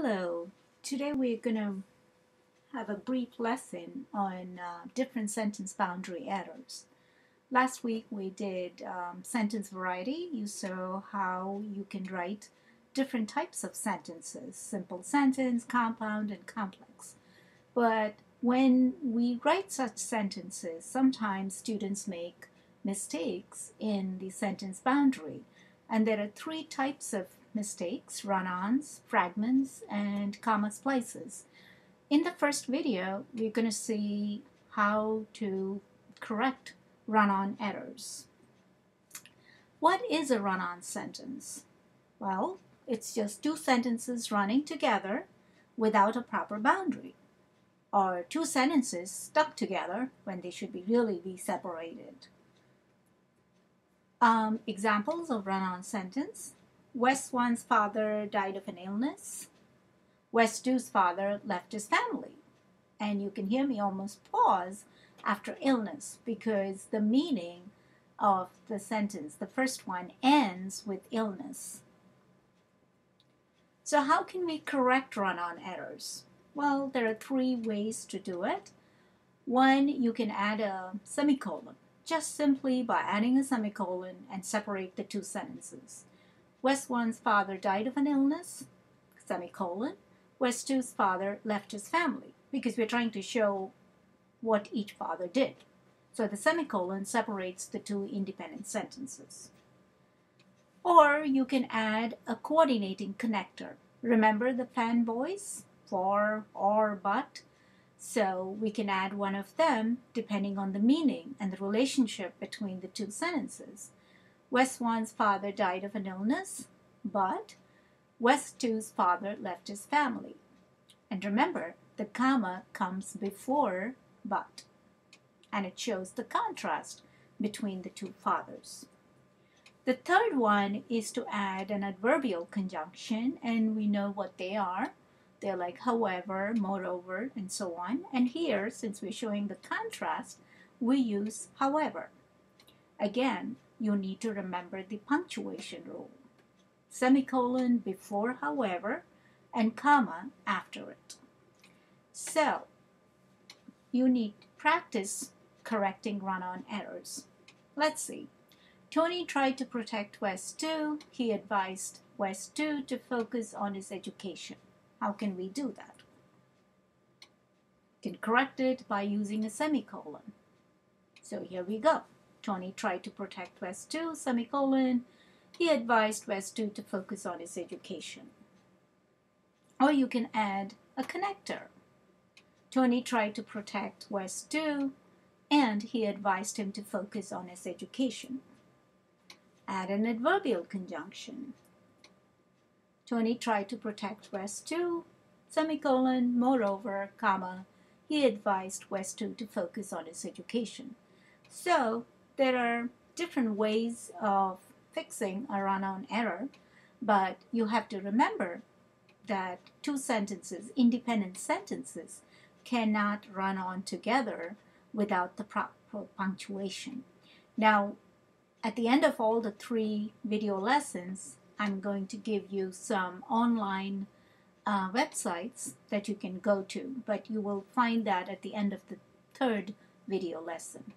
Hello, today we're going to have a brief lesson on different sentence boundary errors. Last week we did sentence variety. You saw how you can write different types of sentences, simple sentence, compound, and complex. But when we write such sentences, sometimes students make mistakes in the sentence boundary. And there are three types of mistakes: run-ons, fragments, and comma splices. In the first video, we're going to see how to correct run-on errors. What is a run-on sentence? Well, it's just two sentences running together without a proper boundary, or two sentences stuck together when they should really be separated. Examples of run-on sentence: West 1's father died of an illness. West 2's father left his family. And you can hear me almost pause after illness because the meaning of the sentence, the first one, ends with illness. So how can we correct run-on errors? Well, there are three ways to do it. One, you can add a semicolon, just simply by adding a semicolon and separate the two sentences. West 1's father died of an illness, semicolon. West 2's father left his family, because we're trying to show what each father did. So the semicolon separates the two independent sentences. Or you can add a coordinating connector. Remember the plan voice, for, or, but? So we can add one of them depending on the meaning and the relationship between the two sentences. West 1's father died of an illness, but West 2's father left his family. And remember, the comma comes before but, and it shows the contrast between the two fathers. The third one is to add an adverbial conjunction, and we know what they are. They're like however, moreover, and so on. And here, since we're showing the contrast, we use however. Again, you need to remember the punctuation rule. Semicolon before however, and comma after it. So, you need to practice correcting run-on errors. Let's see. Tony tried to protect West 2. He advised West 2 to focus on his education. How can we do that? You can correct it by using a semicolon. So here we go. Tony tried to protect West 2, semicolon. He advised West 2 to focus on his education. Or you can add a connector. Tony tried to protect West 2, and he advised him to focus on his education. Add an adverbial conjunction. Tony tried to protect West 2, semicolon, moreover, comma, he advised West 2 to focus on his education. So there are different ways of fixing a run-on error, but you have to remember that two sentences, independent sentences, cannot run on together without the proper punctuation. Now, at the end of all the three video lessons, I'm going to give you some online websites that you can go to, but you will find that at the end of the third video lesson.